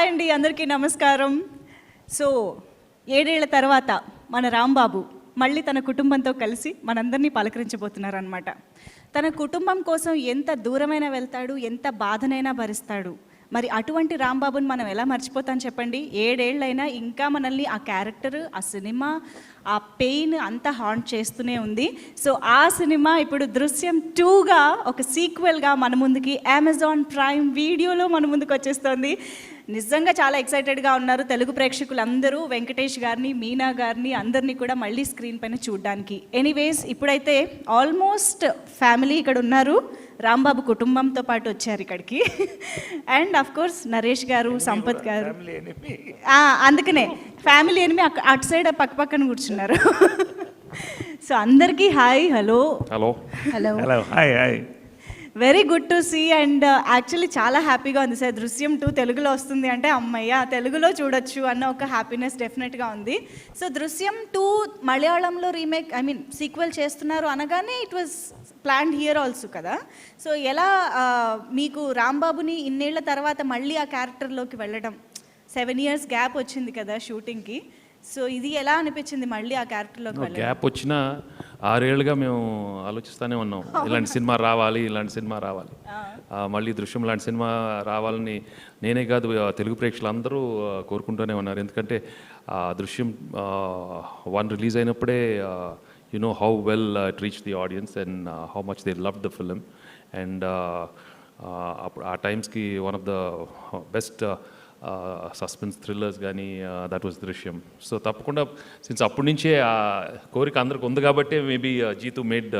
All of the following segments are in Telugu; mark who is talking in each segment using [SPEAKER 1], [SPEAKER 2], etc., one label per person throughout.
[SPEAKER 1] అండి, అందరికీ నమస్కారం. సో 7 ఏళ్ల తర్వాత మన రాంబాబు మళ్ళీ తన కుటుంబంతో కలిసి మనందరినీ పలకరించబోతున్నారు అనమాట. తన కుటుంబం కోసం ఎంత దూరమైనా వెళ్తాడు, ఎంత బాధనైనా భరిస్తాడు. మరి అటువంటి రాంబాబుని మనం ఎలా మర్చిపోతాం చెప్పండి? 7 ఏళ్ళైనా ఇంకా మనల్ని ఆ క్యారెక్టర్, ఆ సినిమా, ఆ పెయిన్ అంతా హాంట్ చేస్తూనే ఉంది. సో ఆ సినిమా ఇప్పుడు దృశ్యం 2గా ఒక సీక్వెల్గా మన ముందుకి అమెజాన్ ప్రైమ్ వీడియోలో మన ముందుకు వచ్చేస్తుంది. నిజంగా చాలా ఎక్సైటెడ్గా ఉన్నారు తెలుగు ప్రేక్షకులందరూ. వెంకటేష్ గారిని, మీనా గారిని అందరినీ కూడా మళ్ళీ స్క్రీన్ పైన చూడడానికి. ఎనీవేస్, ఇప్పుడైతే ఆల్మోస్ట్ ఫ్యామిలీ ఇక్కడ ఉన్నారు. రాంబాబు కుటుంబంతో పాటు వచ్చారు ఇక్కడికి. అండ్ అఫ్ కోర్స్ నరేష్ గారు, సంపత్ గారు, అందుకనే ఫ్యామిలీ ఎనిమి అటు సైడ్ పక్కన కూర్చున్నారు. సో అందరికీ hi, hello
[SPEAKER 2] hello
[SPEAKER 1] hello
[SPEAKER 2] hello hi hi.
[SPEAKER 1] Very good to see. And actually చాలా హ్యాపీగా ఉంది సార్. దృశ్యం 2 తెలుగులో వస్తుంది అంటే అమ్మయ్య తెలుగులో చూడొచ్చు అన్న ఒక హ్యాపీనెస్ డెఫినెట్గా ఉంది. సో దృశ్యం 2 మలయాళంలో రీమేక్, ఐ మీన్ సీక్వెల్ చేస్తున్నారు అనగానే it was planned here also కదా. సో ఎలా మీకు రాంబాబుని ఇన్నేళ్ల తర్వాత మళ్ళీ ఆ క్యారెక్టర్లోకి వెళ్ళడం, 7 years గ్యాప్ వచ్చింది కదా షూటింగ్కి. సో ఇది ఎలా అనిపించింది మళ్ళీ ఆ క్యారెక్టర్లోకి వెళ్ళడం?
[SPEAKER 2] గ్యాప్ వచ్చిన 6 ఏళ్ళుగా మేము ఆలోచిస్తూనే ఉన్నాం, ఇలాంటి సినిమా రావాలి, ఇలాంటి సినిమా రావాలి, మళ్ళీ దృశ్యం లాంటి సినిమా రావాలని నేనే కాదు తెలుగు ప్రేక్షకులు అందరూ కోరుకుంటూనే ఉన్నారు. ఎందుకంటే దృశ్యం 1 రిలీజ్ అయినప్పుడే you know how well it reach the audience and how much they love the film. And అప్పుడు ఆ టైమ్స్కి one of the best suspense thrillers కానీ దట్ వాజ్ దృశ్యం. సో తప్పకుండా సిన్స్ అప్పటి నుంచే ఆ కోరిక అందరికి ఉంది కాబట్టి మేబీ జీతు మేడ్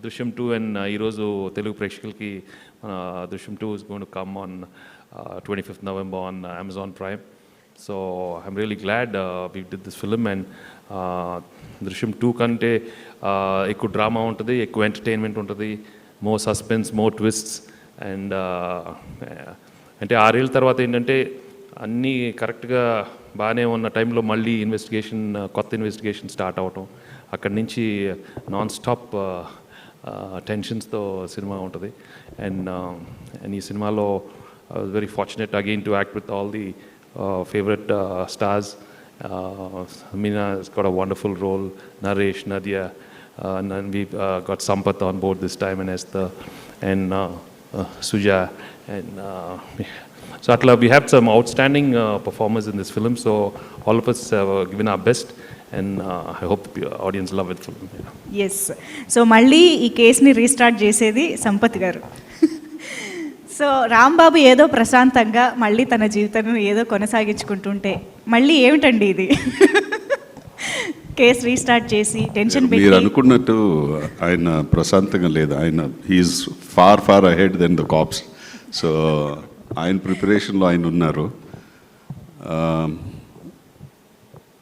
[SPEAKER 2] దృశ్యం 2. అండ్ ఈరోజు తెలుగు ప్రేక్షకులకి Drishyam 2 is going to come on 25th November on Amazon Prime. So I'm really glad we did this film. And Drishyam 2 కంటే ఎక్కువ డ్రామా ఉంటుంది, ఎక్కువ ఎంటర్టైన్మెంట్ ఉంటుంది, more suspense, more twists. And అంటే 6 ఏళ్ళ తర్వాత ఏంటంటే అన్నీ కరెక్ట్గా బాగానే ఉన్న టైంలో మళ్ళీ కొత్త ఇన్వెస్టిగేషన్ స్టార్ట్ అవటం, అక్కడి నుంచి నాన్ స్టాప్ టెన్షన్స్తో సినిమా ఉంటుంది. అండ్ ఈ సినిమాలో I was very fortunate again to act with all the favourite stars. Meena has got a wonderful role, Naresh, Nadia, and we've got Sampath on board this time, and Esther, and Suja, and so atla we have some outstanding performers in this film. So all of us have given our best, and I hope the audience love it film.
[SPEAKER 1] Yes. So మళ్ళీ ఈ కేసుని రీస్టార్ట్ చేసేది సంపత్ గారు. సో రాంబాబు ఏదో ప్రశాంతంగా మళ్ళీ తన జీవితాన్ని ఏదో కొనసాగించుకుంటుంటే మళ్ళీ ఏమిటండి ఇది? కేసు రీస్టార్ట్ చేసి టెన్షన్ పెట్టి.
[SPEAKER 3] మీరు అనుకున్నట్టు ఆయన ప్రశాంతంగా లేదు. ఆయన he's far ahead then the cops. So ఆయన ప్రిపరేషన్లో ఆయన ఉన్నారు.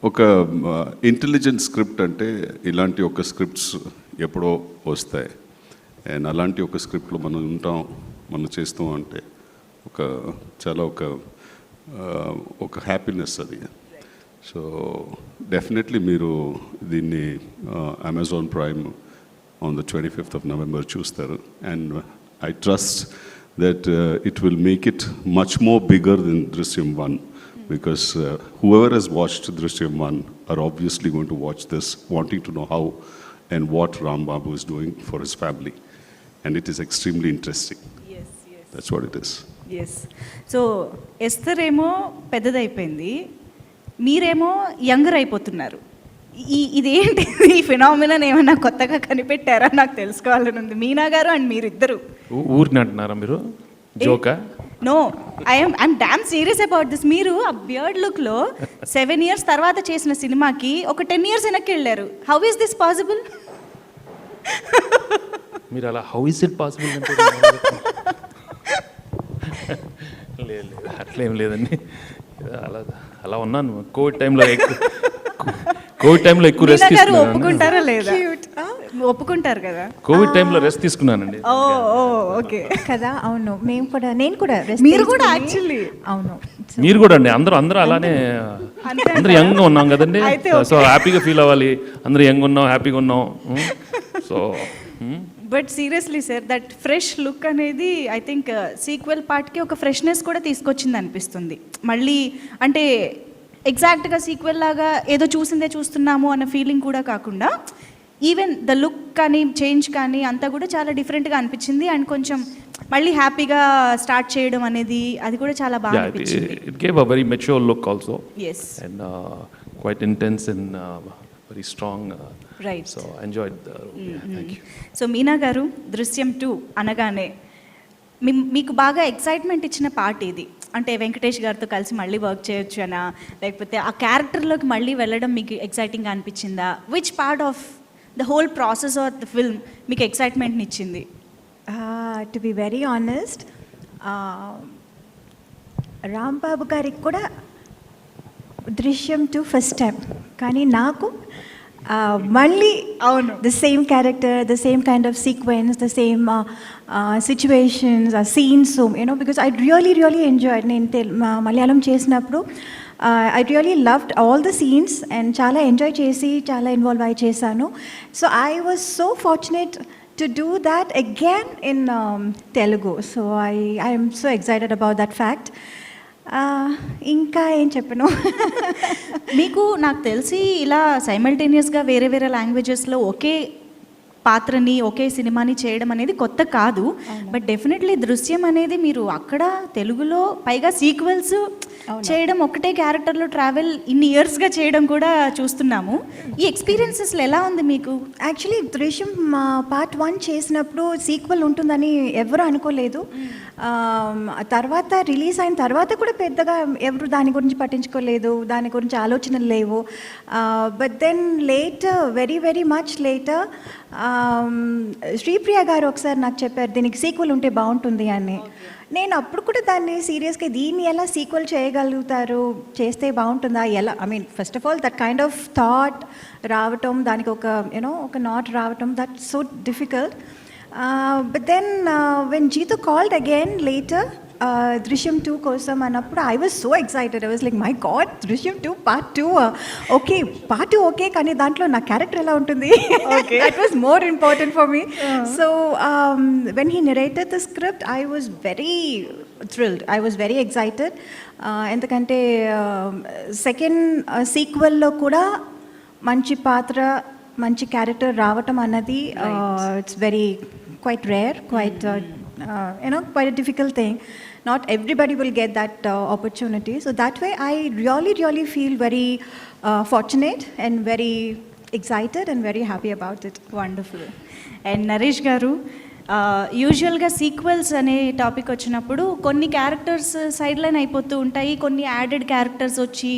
[SPEAKER 3] ఒక ఇంటెలిజెంట్ స్క్రిప్ట్ అంటే ఇలాంటి ఒక స్క్రిప్ట్స్ ఎప్పుడో వస్తాయి. అండ్ అలాంటి ఒక స్క్రిప్ట్లో మనం ఉంటాం, మనం చేస్తాం అంటే చాలా ఒక హ్యాపీనెస్ అది. సో డెఫినెట్లీ మీరు దీన్ని Amazon prime on the 25th of November చూస్తారు. And I trust that it will make it much more bigger than Drishyam 1, because whoever has watched Drishyam 1 are obviously going to watch this wanting to know how and what Rambabu is doing for his family, and it is extremely interesting.
[SPEAKER 1] Yes.
[SPEAKER 3] That's what it is.
[SPEAKER 1] Yes. So Esther ఏమో పెద్దదైపోయింది, మీరేమో యంగర్ అయిపోతున్నారు. ఇదేంటి ఈ ఫినామినన్ ఏమైనా కొత్తగా కనిపెట్టారా? నాకు తెలుసుకోవాలని ఉంది. మీనా గారు అండ్ మీరిద్దరు
[SPEAKER 2] ఊరిని అంటున్నారా మీరు? జోకా?
[SPEAKER 1] No, I'm damn serious about this. మీరు ఆ బియర్డ్ లుక్లో 7 years తర్వాత చేసిన సినిమాకి ఒక 10 years వెనక్కి వెళ్ళారు. How is this possible?
[SPEAKER 2] మీరు అలా హౌ ఇస్ ఇట్ పాసిబుల్ అంటే లేదు అట్లేం లేదండి. అలా ఉన్నాను. కోవిడ్ టైంలో ఎక్కువ రెస్ట్ తీసుకున్నాను.
[SPEAKER 1] ఒప్పుకుంటారా లేదా? ఒప్పుకుంటారు కదా.
[SPEAKER 2] కోవిడ్ టైంలో రెస్ట్ తీసుకున్నానండి.
[SPEAKER 1] ఓకే
[SPEAKER 4] కదా. అవును, నేను కూడా
[SPEAKER 1] మీరు కూడా యాక్చువల్లీ
[SPEAKER 4] అవును.
[SPEAKER 2] మీరు కూడా అండి. అందరూ అలానే అందరూ యంగ్గా ఉన్నాం కదండి. సో హ్యాపీగా ఫీల్ అవ్వాలి. అందరూ యంగ్ ఉన్నాం, హ్యాపీగా ఉన్నాం. So
[SPEAKER 1] but seriously sir that fresh look అనేది ఐ థింక్ సీక్వెల్ పార్ట్కి ఒక ఫ్రెష్నెస్ కూడా తీసుకొచ్చింది అనిపిస్తుంది. మళ్ళీ అంటే ఎగ్జాక్ట్గా సీక్వెల్ లాగా ఏదో చూసిందే చూస్తున్నాము అన్న ఫీలింగ్ కూడా కాకుండా ఈవెన్ ద లుక్ కానీ చేంజ్ కానీ అంతా కూడా చాలా డిఫరెంట్గా అనిపించింది. అండ్ కొంచెం మళ్ళీ హ్యాపీగా స్టార్ట్ చేయడం అనేది అది కూడా చాలా బాగా అనిపించింది.
[SPEAKER 2] It gave a very mature look also.
[SPEAKER 1] Yes.
[SPEAKER 2] And quite intense and very strong.
[SPEAKER 1] Right.
[SPEAKER 2] So I enjoyed the role. Yeah, thank you.
[SPEAKER 1] So Meena గారు దృశ్యం 2 అనగానే మీకు బాగా ఎక్సైట్మెంట్ ఇచ్చిన పార్ట్ ఇది, అంటే వెంకటేష్ గారితో కలిసి మళ్ళీ వర్క్ చేయొచ్చు అనా, లేకపోతే ఆ క్యారెక్టర్లోకి మళ్ళీ వెళ్ళడం మీకు ఎక్సైటింగ్గా అనిపించిందా? Which part of the whole process of the film మీకు ఎక్సైట్మెంట్ని ఇచ్చింది?
[SPEAKER 4] To be very honest, Rambabu గారికి కూడా దృశ్యం 2 ఫస్ట్ టైం, కానీ నాకు మళ్ళీ
[SPEAKER 1] అవును
[SPEAKER 4] the same character, the same kind of sequence, the same situations, scenes, so because I really enjoyed Malayalam చేసినప్పుడు I really loved all the scenes and చాలా ఎంజాయ్ చేసి చాలా ఇన్వాల్వ్ అయి చేశాను. So I was so fortunate to do that again in Telugu. So I am so excited about that fact. ఇంకా ఏం చెప్పను.
[SPEAKER 1] మీకు నాకు తెలిసి ఇలా సైమల్టేనియస్గా వేరే వేరే లాంగ్వేజెస్లో ఒకే పాత్రని ఒకే సినిమాని చేయడం అనేది కొత్త కాదు. బట్ డెఫినెట్లీ దృశ్యం అనేది మీరు అక్కడ తెలుగులో పైగా సీక్వెల్స్ చేయడం, ఒకటే క్యారెక్టర్లో ట్రావెల్ ఇన్ని ఇయర్స్గా చేయడం కూడా చూస్తున్నాము. ఈ ఎక్స్పీరియన్సెస్లో ఎలా ఉంది మీకు?
[SPEAKER 4] యాక్చువల్లీ దృశ్యం పార్ట్ 1 చేసినప్పుడు సీక్వెల్ ఉంటుందని ఎవరు అనుకోలేదు. తర్వాత రిలీజ్ అయిన తర్వాత కూడా పెద్దగా ఎవరు దాని గురించి పట్టించుకోలేదు, దాని గురించి ఆలోచనలు లేవు. But then later, very much later, Sripriya garu ఒకసారి నాకు చెప్పారు దీనికి సీక్వెల్ ఉంటే బాగుంటుంది అని. నేను అప్పుడు కూడా దాన్ని సీరియస్గా దీన్ని ఎలా సీక్వెల్ చేయగలుగుతారు, చేస్తే బాగుంటుందా, ఎలా, I mean first of all that kind of thought రావటం, దానికి ఒక ఒక నాట్ రావటం, that so difficult. But then when Jeetu called again later, Drishyam 2 కోసం అన్నప్పుడు I was so excited. I was like, my God, Drishyam 2 part 2. Okay, part 2 okay, కానీ దాంట్లో నా క్యారెక్టర్ ఎలా ఉంటుంది? Okay. That was more important for me. So when he narrated the script, I was very thrilled. I was very excited. ఎందుకంటే సెకండ్ సీక్వెల్లో కూడా మంచి పాత్ర, మంచి క్యారెక్టర్ రావటం అన్నది it's very quite rare, quite quite a difficult thing. Not everybody will get that opportunity. So that way I really feel very fortunate and very excited and very happy about it.
[SPEAKER 1] Wonderful. And Naresh garu, యూజువల్గా సీక్వెల్స్ అనే టాపిక్ వచ్చినప్పుడు కొన్ని క్యారెక్టర్స్ సైడ్ లైన్ అయిపోతూ ఉంటాయి, కొన్ని యాడెడ్ క్యారెక్టర్స్ వచ్చి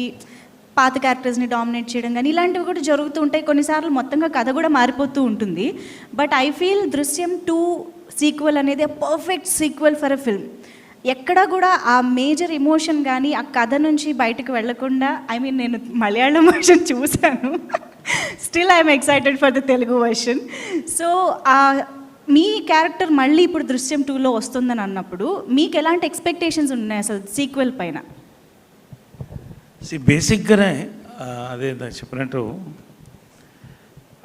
[SPEAKER 1] పాత క్యారెక్టర్స్ని డామినేట్ చేయడం కానీ ఇలాంటివి కూడా జరుగుతూ ఉంటాయి. కొన్నిసార్లు మొత్తంగా కథ కూడా మారిపోతూ ఉంటుంది. బట్ ఐ ఫీల్ దృశ్యం 2 సీక్వెల్ అనేది perfect sequel for a film. ఎక్కడ కూడా ఆ మేజర్ ఎమోషన్ కానీ ఆ కథ నుంచి బయటకు వెళ్లకుండా, ఐ మీన్ నేను మలయాళం వర్షన్ చూశాను, still I'm excited for the Telugu version. So me character మళ్ళీ ఇప్పుడు దృశ్యం 2లో వస్తుందని అన్నప్పుడు మీకు ఎలాంటి ఎక్స్పెక్టేషన్స్ ఉన్నాయి అసలు సీక్వెల్ పైన?
[SPEAKER 5] బేసిక్గానే అదే చెప్పినట్టు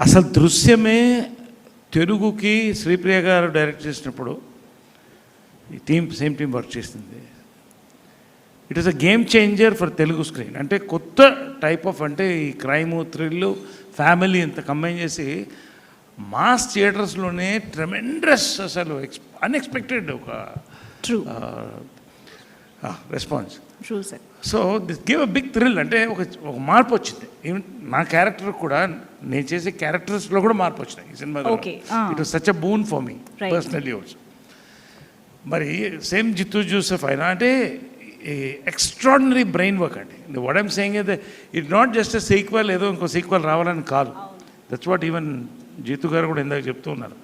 [SPEAKER 5] అసలు దృశ్యమే తెలుగుకి శ్రీప్రియ గారు డైరెక్ట్ చేసినప్పుడు ఈ సేమ్ టీం వర్క్ చేసింది. It is a game changer for Telugu screen. అంటే కొత్త టైప్ ఆఫ్, అంటే ఈ క్రైము, థ్రిల్లు, ఫ్యామిలీ ఇంత కంబైన్ చేసి మాస్ థియేటర్స్లోనే ట్రెమెండస్, అసలు అన్ఎక్స్పెక్టెడ్ ఒక response.
[SPEAKER 1] True sir.
[SPEAKER 5] So this give a big thrill. అంటే ఒక మార్పు వచ్చింది. ఈవెన్ నా క్యారెక్టర్ కూడా, నేను చేసే క్యారెక్టర్స్లో కూడా మార్పు వచ్చినాయి ఈ cinema. It was such a boon for me personally also. మరి సేమ్ జిత్తు జోసెఫ్ అయినా అంటే ఎక్స్ట్రాడినరీ బ్రెయిన్ వర్క్ అండి. వాట్ ఐమ్ సేయింగ్ అయితే it not just a sequel, ఏదో ఇంకో సీక్వెల్ రావాలని కాదు. దట్స్ వాట్ ఈవెన్ జీతు గారు కూడా ఇందాక చెప్తూ ఉన్నారు.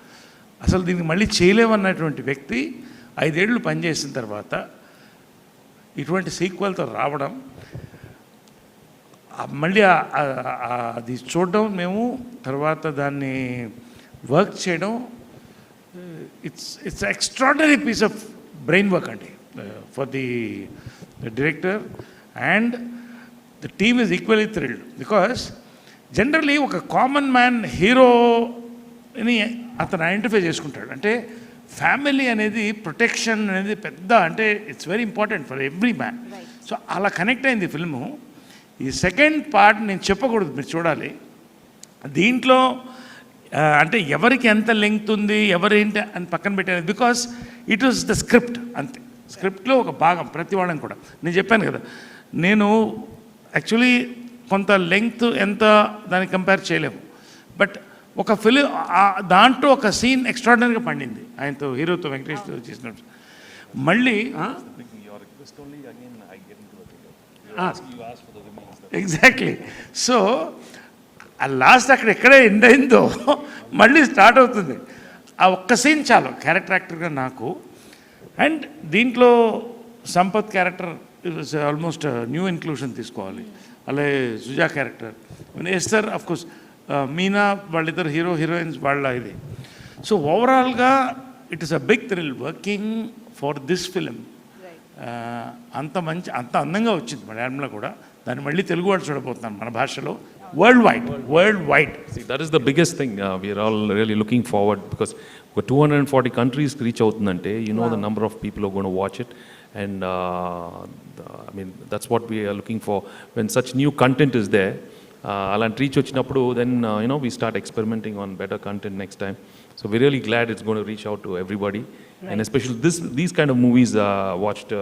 [SPEAKER 5] అసలు దీనికి మళ్ళీ చేయలేమన్నటువంటి వ్యక్తి 5 ఏళ్ళు పనిచేసిన తర్వాత ఇటువంటి సీక్వెల్తో రావడం, మళ్ళీ అది చూడడం, మేము తర్వాత దాన్ని వర్క్ చేయడం, it's extraordinary piece of brain work అండి for the director. And the team is equally thrilled because generally ఒక కామన్ మ్యాన్ హీరో అని అతను ఐడెంటిఫై చేసుకుంటాడు. అంటే ఫ్యామిలీ అనేది ప్రొటెక్షన్ అనేది పెద్ద, అంటే it's very important for every man. So అలా కనెక్ట్ అయింది ఫిల్ము. ఈ సెకండ్ పార్ట్ నేను చెప్పకూడదు, మీరు చూడాలి. దీంట్లో అంటే ఎవరికి ఎంత లెంగ్త్ ఉంది, ఎవరేంటి అని పక్కన పెట్టారు. Because it was the script, అంతే. స్క్రిప్ట్లో ఒక భాగం ప్రతి వాళ్ళని కూడా. నేను చెప్పాను కదా, నేను యాక్చువల్లీ కొంత లెంగ్త్ ఎంత దానికి కంపేర్ చేయలేము. బట్ ఒక ఫిలిం దాంట్లో ఒక సీన్ ఎక్స్ట్రాడినరీగా పండింది ఆయనతో, హీరోతో, వెంకటేష్తో చేసినట్టు. మళ్ళీ ఎగ్జాక్ట్లీ. సో ఆ లాస్ట్ అక్కడ ఎక్కడే ఎండ్ అయిందో మళ్ళీ స్టార్ట్ అవుతుంది. ఆ ఒక్క సీన్ చాలు క్యారెక్టర్ యాక్టర్గా నాకు. అండ్ దీంట్లో Sampath character it almost new inclusion తీసుకోవాలి. అలాగే Suja character, Esther of course, Meena, వాళ్ళిద్దరు హీరో హీరోయిన్స్ వాళ్ళ ఇది. సో ఓవరాల్గా it is a big thrill working for this film. అంత మంచి, అంత అందంగా వచ్చింది మలయాళంలో కూడా. దాన్ని మళ్ళీ తెలుగు వాళ్ళు చూడబోతున్నాను మన భాషలో, world wide.
[SPEAKER 2] See, that is the biggest thing. We are all really looking forward because 240 countries reach out nante. You know, the number of people who are going to watch it. And I mean, that's what we are looking for. When such new content is there, alanti reach vachinappudu, then you know, we start experimenting on better content next time. So we're really glad it's going to reach out to everybody. Right. And especially these kind of movies watched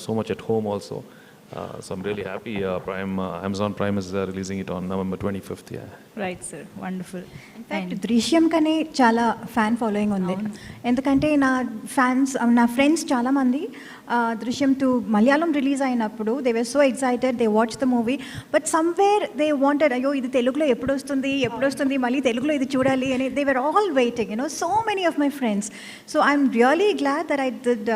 [SPEAKER 2] so much at home also. So I'm really happy. Amazon Prime is releasing it on November 25th. Yeah.
[SPEAKER 1] Right sir, wonderful.
[SPEAKER 4] In fact Drishyam కనే చాలా ఫ్యాన్ ఫాలోయింగ్ ఉంది. ఎందుకంటే నా ఫ్రెండ్స్ చాలామంది దృశ్యం 2 మలయాళం రిలీజ్ అయినప్పుడు they were so excited, they watch the movie, but somewhere they wanted, అయ్యో ఇది తెలుగులో ఎప్పుడు వస్తుంది మళ్ళీ తెలుగులో ఇది చూడాలి అని. They were all waiting, so many of my friends. So I'm really glad that I did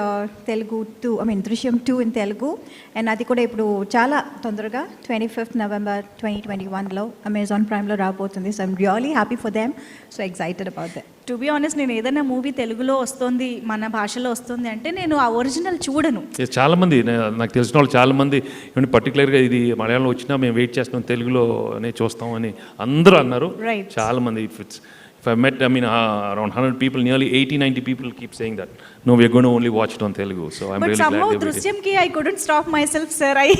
[SPEAKER 4] Telugu 2, దృశ్యం 2 ఇన్ తెలుగు. అండ్ అది కూడా ఇప్పుడు చాలా తొందరగా 25th November 2021లో అమెజాన్ ప్రైమ్లో రాబోతుంది. So I'm really happy for them, so excited about that.
[SPEAKER 1] To be honest, నేను ఏదైనా మూవీ తెలుగులో వస్తుంది, మన భాషలో వస్తుంది అంటే నేను ఆ ఒరిజినల్ చూడను.
[SPEAKER 2] చాలా మంది, నాకు తెలిసిన వాళ్ళు చాలా మంది ఏమంటే పర్టికులర్గా ఇది మలయాళంలో వచ్చినా మేము వెయిట్ చేస్తాం, తెలుగులోనే చూస్తాం అని అందరూ అన్నారు.
[SPEAKER 1] Right.
[SPEAKER 2] చాలా మంది. If I met, around 100 people, nearly 80-90 people keep saying that, no, we are going to only watch it on Telugu. So I'm
[SPEAKER 1] But
[SPEAKER 2] really
[SPEAKER 1] somehow
[SPEAKER 2] glad they did.
[SPEAKER 1] దృశ్యంకి I couldn't stop myself, sir. I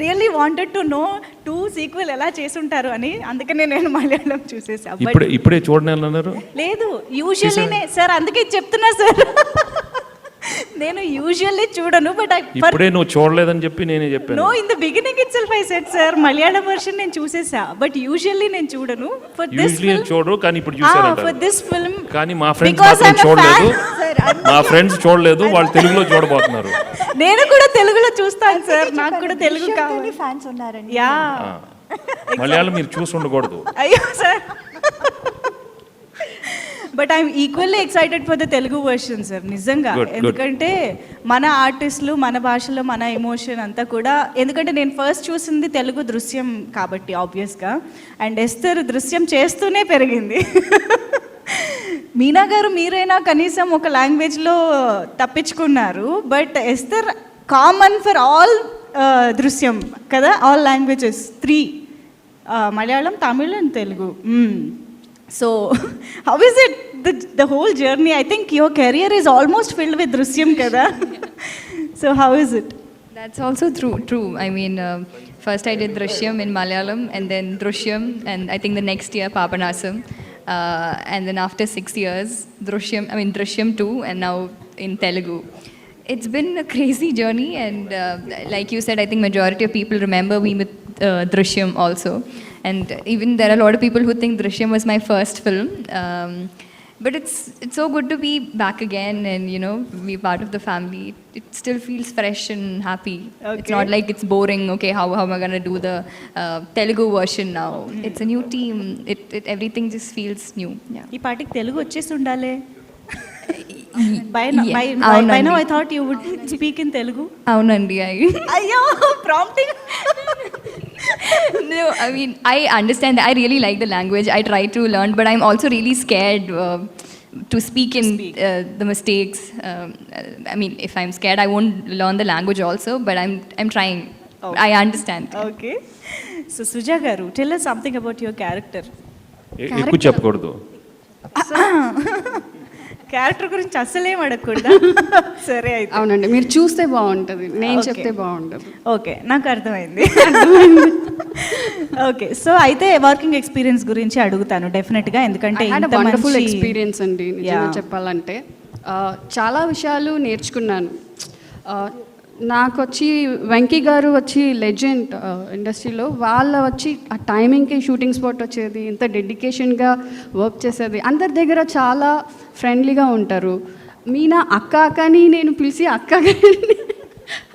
[SPEAKER 1] really wanted to know 2 sequel ఎలా చేసుంటారు అని. అందుకనే నేను మలయాళం చూసేసా.
[SPEAKER 2] ఇప్పుడే చూడని అన్నారు.
[SPEAKER 1] లేదు, యూజువల్లీ సార్, అందుకే చెప్తున్నా సార్, నేను యూజువల్లీ చూడను. బట్
[SPEAKER 2] ఇప్పుడే నువ్వు చూడలేదని చెప్పి నేనే చెప్పాను.
[SPEAKER 1] No, in the beginning itself I said sir, Malayalam version నేను చూసేసా, బట్ యూజువల్లీ నేను చూడను. ఫర్ దిస్
[SPEAKER 2] యూజువల్లీ చూడరు, కానీ ఇప్పుడు చూసారంట.
[SPEAKER 1] ఫర్ దిస్ ఫిల్మ్,
[SPEAKER 2] కానీ మా ఫ్రెండ్స్ మాత్రం చూడలేదు. మా ఫ్రెండ్స్ చూడలేదు, వాళ్ళు తెలుగులో చూడబోతున్నారు.
[SPEAKER 1] నేను కూడా తెలుగులో చూస్తాను సార్, నాకు కూడా తెలుగు కావాలి.
[SPEAKER 4] ఫ్యాన్స్ ఉన్నారండి.
[SPEAKER 1] యా,
[SPEAKER 2] మలయాళం మీరు చూసి ఉండకూడదు.
[SPEAKER 1] అయ్యో sir. But I'm equally excited for the Telugu version sir, నిజంగా. ఎందుకంటే మన ఆర్టిస్టులు, మన భాషలో మన ఎమోషన్ అంతా కూడా, ఎందుకంటే నేను ఫస్ట్ చూసింది తెలుగు దృశ్యం కాబట్టి ఆబ్వియస్గా, అండ్ ఎస్తర్ దృశ్యం చేస్తూనే పెరిగింది. మీనా గారు మీరైనా కనీసం ఒక లాంగ్వేజ్లో తప్పించుకున్నారు, but Esther common for all Drishyam కదా, all languages 3, Malayalam, Tamil and Telugu. So how is it the whole journey? I think your career is almost filled with Drishyam kada. So how is it?
[SPEAKER 6] That's also true. I mean, first I did Drishyam in Malayalam, and then Drishyam, and I think the next year Papanasam, and then after 6 years Drishyam 2, and now in Telugu. It's been a crazy journey, and like you said, I think majority of people remember me with Drishyam also. And even there are a lot of people who think Drishyam was my first film. But it's so good to be back again and, be part of the family. It still feels fresh and happy. Okay. It's not like it's boring, okay, how am I going to do the Telugu version now? It's a new team. Everything just feels new. Yeah.
[SPEAKER 1] Ee party Telugu vachesi undale. By now I thought you would speak in Telugu.
[SPEAKER 6] Avunandi.
[SPEAKER 1] Ayyo, prompting.
[SPEAKER 6] No, I mean, I understand that. I really like the language. I try to learn, but I'm also really scared to speak in the mistakes. I mean, if I'm scared, I won't learn the language also, but I'm trying. Okay. I understand.
[SPEAKER 1] Okay. So Suja garu, tell us something about your character.
[SPEAKER 2] ఎక్కువ చెప్పకూడదు.
[SPEAKER 1] క్యారెక్టర్ గురించి అస్సలేం అడగకూడదా? సరే అయితే.
[SPEAKER 7] అవునండి, మీరు చూస్తే బాగుంటుంది, నేను
[SPEAKER 1] Okay.
[SPEAKER 7] చెప్తే బాగుంటుంది.
[SPEAKER 1] ఓకే, నాకు అర్థమైంది. ఓకే, సో అయితే వర్కింగ్ ఎక్స్పీరియన్స్ గురించి అడుగుతాను డెఫినెట్గా, ఎందుకంటే
[SPEAKER 7] ఐ హ్యాడ్
[SPEAKER 1] ఇంత
[SPEAKER 7] వండర్ఫుల్
[SPEAKER 1] మంచి-
[SPEAKER 7] ఎక్స్పీరియన్స్ అండి నిజంగా
[SPEAKER 1] Yeah.
[SPEAKER 7] చెప్పాలంటే. చాలా విషయాలు నేర్చుకున్నాను. నాకు వచ్చి వెంకీ గారు వచ్చి లెజెండ్ ఇండస్ట్రీలో, వాళ్ళ వచ్చి ఆ టైమింగ్కి షూటింగ్ స్పాట్ వచ్చేది, ఇంత డెడికేషన్గా వర్క్ చేసేది, అందరి దగ్గర చాలా ఫ్రెండ్లీగా ఉంటారు. మీనా అక్క అక్కని నేను పిలిచి అక్క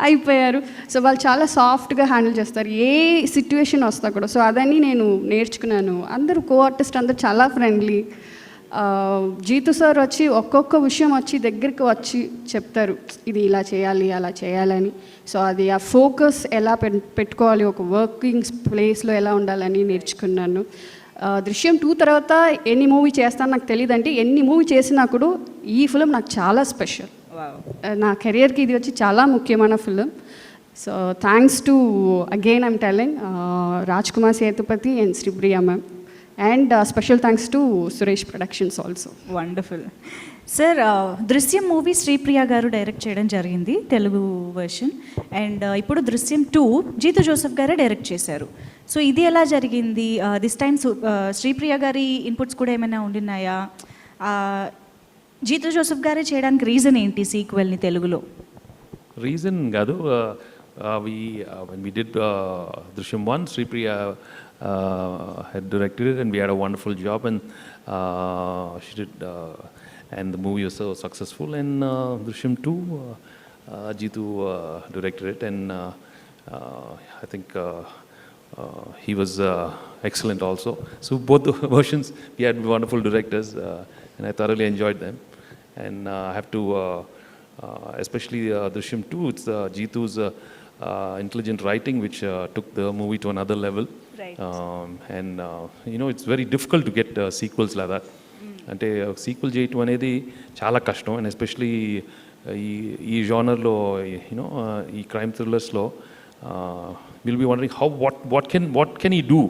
[SPEAKER 7] అయిపోయారు. సో వాళ్ళు చాలా సాఫ్ట్గా హ్యాండిల్ చేస్తారు ఏ సిచ్యువేషన్ వస్తా కూడా. సో అదని నేను నేర్చుకున్నాను. అందరూ కో ఆర్టిస్ట్ అందరూ చాలా ఫ్రెండ్లీ. జీతు సార్ వచ్చి ఒక్కొక్క విషయం వచ్చి దగ్గరికి వచ్చి చెప్తారు, ఇది ఇలా చేయాలి అలా చేయాలని. సో అది ఆ ఫోకస్ ఎలా పెట్టుకోవాలి, ఒక వర్కింగ్ ప్లేస్లో ఎలా ఉండాలని నేర్చుకున్నాను. దృశ్యం 2 తర్వాత ఎన్ని మూవీ చేస్తాను నాకు తెలియదంటే, ఎన్ని మూవీ చేసినా కూడా ఈ ఫిలిం నాకు చాలా స్పెషల్. నా కెరియర్కి ఇది వచ్చి చాలా ముఖ్యమైన film. So thanks to again I'm telling Raj Kumar Sethupathi and Sripriya ma'am, and special thanks to Suresh productions also.
[SPEAKER 1] Wonderful sir. దృశ్యం మూవీ శ్రీప్రియ గారు డైరెక్ట్ చేయడం జరిగింది, తెలుగు వర్షన్. అండ్ ఇప్పుడు దృశ్యం 2 జీతు జోసెఫ్ గారే డైరెక్ట్ చేశారు. సో ఇది ఎలా జరిగింది? దిస్ టైమ్ శ్రీప్రియ గారి ఇన్పుట్స్ కూడా ఏమైనా ఉండినాయా? జీతు జోసెఫ్ గారే చేయడానికి రీజన్ ఏంటి సీక్వెల్ని తెలుగులో?
[SPEAKER 2] రీజన్ కాదు, when we did Drishyam 1, Sripriya had directed it and we had a wonderful job, and she did, and the movie was so successful. And Drishyam 2, Jeetu directed it, and I think he was excellent also. So both the versions, we had wonderful directors, and I thoroughly enjoyed them. And I have to especially Drishyam 2, it's Jeetu's intelligent writing which took the movie to another level.
[SPEAKER 1] Right.
[SPEAKER 2] And you know, it's very difficult to get sequels like that. అంటే సీక్వెల్ చేయటం అనేది చాలా కష్టం, అండ్ ఎస్పెషలీ ఈ జానర్లో, యూనో ఈ క్రైమ్ థ్రిల్లర్స్లో will be wondering how what can he do,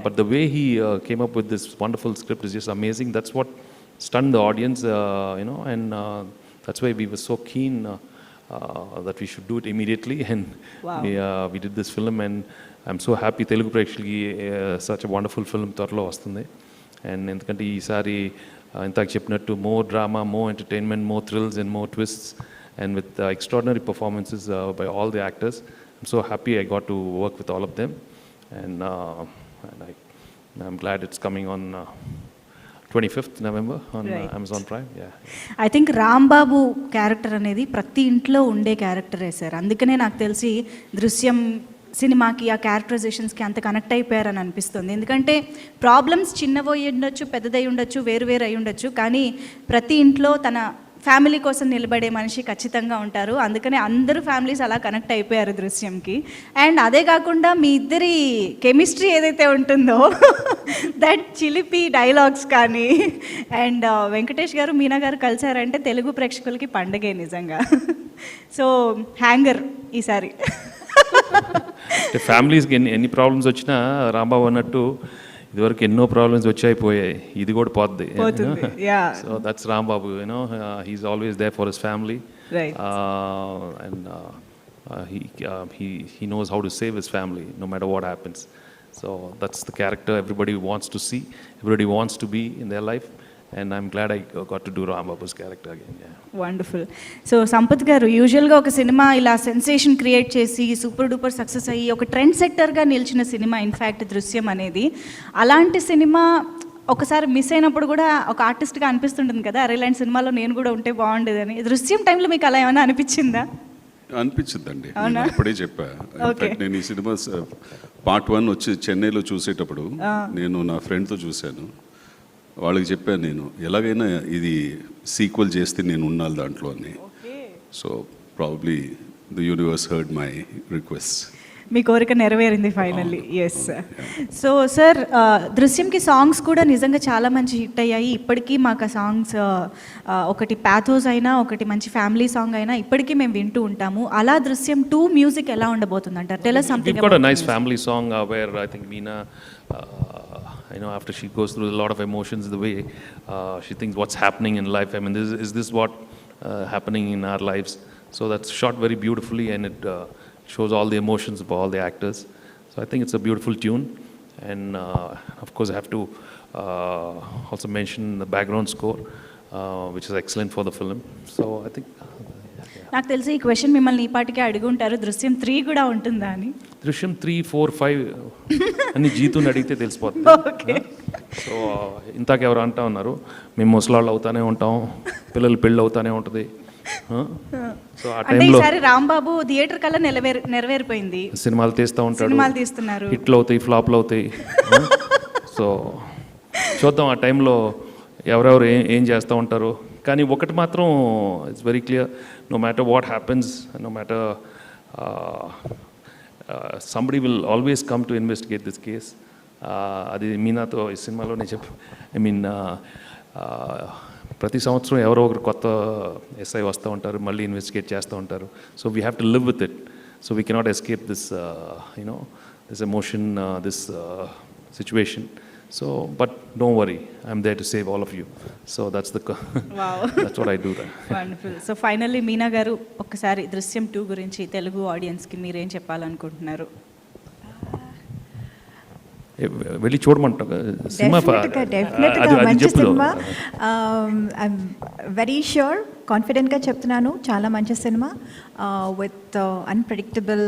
[SPEAKER 2] but the way he came up with this wonderful script is just amazing. That's what stunned the audience, you know, and that's why we were so keen that we should do it immediately, and
[SPEAKER 1] Wow.
[SPEAKER 2] we did this film, and I'm so happy Telugu ప్రేక్షకులకి such a wonderful film త్వరలో వస్తుంది. అండ్ ఎందుకంటే ఈసారి ఇంతకు చెప్పినట్టు more drama, more entertainment, more thrills and more twists, and with extraordinary performances by all the actors. I'm so happy I got to work with all of them, and I'm glad it's coming on 25th November on
[SPEAKER 1] Right.
[SPEAKER 2] Amazon Prime. Yeah.
[SPEAKER 1] I think Rambabu character అనేది ప్రతి ఇంట్లో ఉండే క్యారెక్టరే సార్. అందుకనే నాకు తెలిసి దృశ్యం సినిమాకి ఆ క్యారెక్టరైజేషన్స్కి అంత కనెక్ట్ అయిపోయారని అనిపిస్తుంది. ఎందుకంటే ప్రాబ్లమ్స్ చిన్నవి అయి ఉండొచ్చు, పెద్దదై ఉండొచ్చు, వేరు వేరు అయి ఉండొచ్చు, కానీ ప్రతి ఇంట్లో తన ఫ్యామిలీ కోసం నిలబడే మనిషి ఖచ్చితంగా ఉంటారు. అందుకనే అందరూ ఫ్యామిలీస్ అలా కనెక్ట్ అయిపోయారు దృశ్యంకి. అండ్ అదే కాకుండా మీ ఇద్దరి కెమిస్ట్రీ ఏదైతే ఉంటుందో దట్ చిలిపి డైలాగ్స్ కానీ, అండ్ వెంకటేష్ గారు మీనా గారు కలిసారంటే తెలుగు ప్రేక్షకులకి పండగే నిజంగా. సో హ్యాంగర్ ఈసారి.
[SPEAKER 2] ఫ్యామిలీస్కి ఎన్ని ప్రాబ్లమ్స్ వచ్చినా రాంబాబు అన్నట్టు ఇదివరకు ఎన్నో ప్రాబ్లమ్స్ వచ్చాయిపోయాయి, ఇది కూడా పోద్ది. So that's Rambabu, you know he's always there for his family, and he knows how to save his family no matter what happens. So that's the character everybody wants to see, everybody wants to be in their life, and I'm glad I got to do Rambabu's character again. Yeah.
[SPEAKER 1] Wonderful. So Sampath గారు, యూజువల్గా ఒక సినిమా ఇలా సెన్సేషన్ క్రియేట్ చేసి సూపర్ డూపర్ సక్సెస్ అయ్యి ఒక ట్రెండ్ సెక్టర్గా నిలిచిన సినిమా ఇన్ఫ్యాక్ట్ దృశ్యం అనేది. అలాంటి సినిమా ఒకసారి మిస్ అయినప్పుడు కూడా ఒక ఆర్టిస్ట్గా అనిపిస్తుంటుంది కదా, అరే ఇలాంటి సినిమాలో నేను కూడా ఉంటే బాగుండేదని. దృశ్యం టైంలో మీకు అలా ఏమైనా అనిపించిందా?
[SPEAKER 3] అనిపించిందండి, నేను అప్పుడే చెప్పా. ఇన్ఫాక్ట్ నేను ఈ సినిమా పార్ట్ 1 వచ్చి చెన్నైలో చూసేటప్పుడు నేను నా ఫ్రెండ్తో చూశాను. వాళ్ళకి చెప్పాను, నేను ఎలాగైనా ఇది సీక్వెల్ చేస్తే నేను ఉండాలి దాంట్లో అని. So probably the universe heard my request.
[SPEAKER 1] మీ కోరిక నెరవేరింది ఫైనల్లీ. ఎస్. సో సార్, దృశ్యంకి సాంగ్స్ కూడా నిజంగా చాలా మంచి హిట్ అయ్యాయి. ఇప్పటికీ మాకు ఆ సాంగ్స్ ఒకటి ప్యాథోస్ అయినా, ఒకటి మంచి ఫ్యామిలీ సాంగ్ అయినా ఇప్పటికీ మేము వింటూ ఉంటాము. అలా దృశ్యం 2 మ్యూజిక్ ఎలా ఉండబోతుంది అంటారు? Tell us something.
[SPEAKER 2] We've got a nice family song where I think Meena you know, after she goes through a lot of emotions, the way she thinks what's happening in life. I mean, is this what happening in our lives? So that's shot very beautifully, and it shows all the emotions of all the actors. So I think it's a beautiful tune, and of course I have to also mention the background score, which is excellent for the film. So I think.
[SPEAKER 1] నాకు తెలిసి ఈ క్వశ్చన్ మిమ్మల్ని ఈ పాటికే అడిగి ఉంటారు, దృశ్యం 3 కూడా ఉంటుందా అని.
[SPEAKER 2] దృశ్యం 3, 4, 5 అన్ని జీతుని అడిగితే తెలిసిపోతుంది.
[SPEAKER 1] ఓకే.
[SPEAKER 2] సో ఇంతాక ఎవరు అంటా ఉన్నారు, మేము ముసలాళ్ళు అవుతానే ఉంటాం, పిల్లలు పెళ్ళి అవుతానే ఉంటుంది. సో ఆ
[SPEAKER 1] అంటే
[SPEAKER 2] టైంలో
[SPEAKER 1] ఈసారి రాంబాబు థియేటర్ కల్లా నెరవేరిపోయింది.
[SPEAKER 2] సినిమాలు తీస్తూ ఉంటాడు,
[SPEAKER 1] సినిమాలు తీస్తున్నారు,
[SPEAKER 2] హిట్లు అవుతాయి, ఫ్లాప్లు అవుతాయి. సో చూద్దాం ఆ టైంలో ఎవరెవరు ఏం చేస్తూ ఉంటారు. కానీ ఒకటి మాత్రం it's very clear, no matter what happens, no matter somebody will always come to investigate this case. అది మీనాతో ఈ సినిమాలోనే ఐ మీన్ ప్రతి సంవత్సరం ఎవరో ఒకరు కొత్త ఎస్ఐ వస్తూ ఉంటారు, మళ్ళీ ఇన్వెస్టిగేట్ చేస్తూ ఉంటారు. So we have to live with it. So we cannot escape this you know this emotion, this situation. So, but don't worry, I'm there to save all of you. So that's that's what I do.
[SPEAKER 1] Wonderful. So finally Meena గారు, ఒక్కసారి దృశ్యం 2 గురించి తెలుగు ఆడియన్స్కి మీరేం చెప్పాలనుకుంటున్నారు?
[SPEAKER 2] వెళ్ళి చూడమంటాం సినిమా.
[SPEAKER 4] డెఫినెట్గా మంచి సినిమా. ఐఎమ్ వెరీ ష్యూర్, కాన్ఫిడెంట్గా చెప్తున్నాను, చాలా మంచి cinema with unpredictable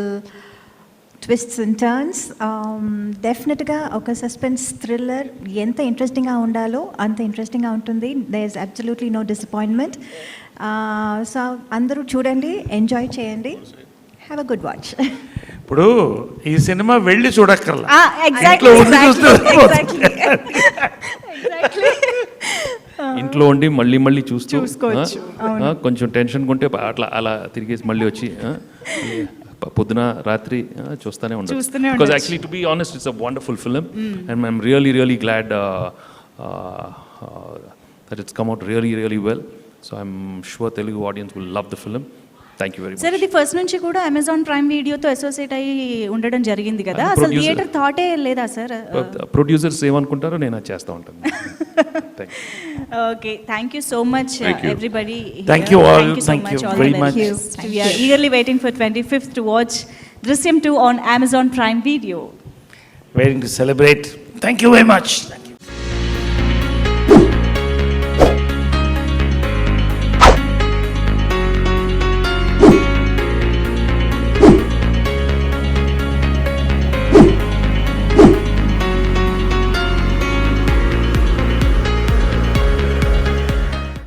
[SPEAKER 4] twists and turns. డెఫినెట్గా ఒక సస్పెన్స్ థ్రిల్లర్ ఎంత ఇంట్రెస్టింగ్గా ఉండాలో అంత ఇంట్రెస్టింగ్గా ఉంటుంది. There is absolutely no disappointment. So అందరూ చూడండి, ఎంజాయ్ చేయండి, హ్యావ్ అ గుడ్ వాచ్.
[SPEAKER 5] ఇప్పుడు ఈ సినిమా వెళ్ళి చూడక్కర్లా,
[SPEAKER 1] ఎగ్జాక్ట్లీ
[SPEAKER 2] ఇంట్లో ఉండి మళ్ళీ మళ్ళీ
[SPEAKER 1] చూసుకోవచ్చు.
[SPEAKER 2] కొంచెం టెన్షన్ ఉంటే అలా తిరిగేసి మళ్ళీ వచ్చి పొద్దున రాత్రి చూస్తూనే ఉండదు. Because actually to be honest it's a wonderful film, and I'm really glad that it's come out really well. So I'm sure Telugu audience will love the film. Thank you very much.
[SPEAKER 1] Sir, ఇది ఫస్ట్ నుంచి కూడా అమెజాన్ ప్రైమ్ వీడియోతో అసోసియేట్ అయ్యి ఉండడం జరిగింది కదా, అసలు థియేటర్ థాటే లేదా సార్?
[SPEAKER 2] ప్రొడ్యూసర్స్ ఏమనుకుంటారో నేను అది చేస్తూ ఉంటాను.
[SPEAKER 1] Okay, thank you so much everybody.
[SPEAKER 5] Thank you all. Thank you very much.
[SPEAKER 1] We are eagerly waiting for 25th to watch Drishyam 2 on Amazon Prime Video.
[SPEAKER 5] Waiting to celebrate. Thank you very much.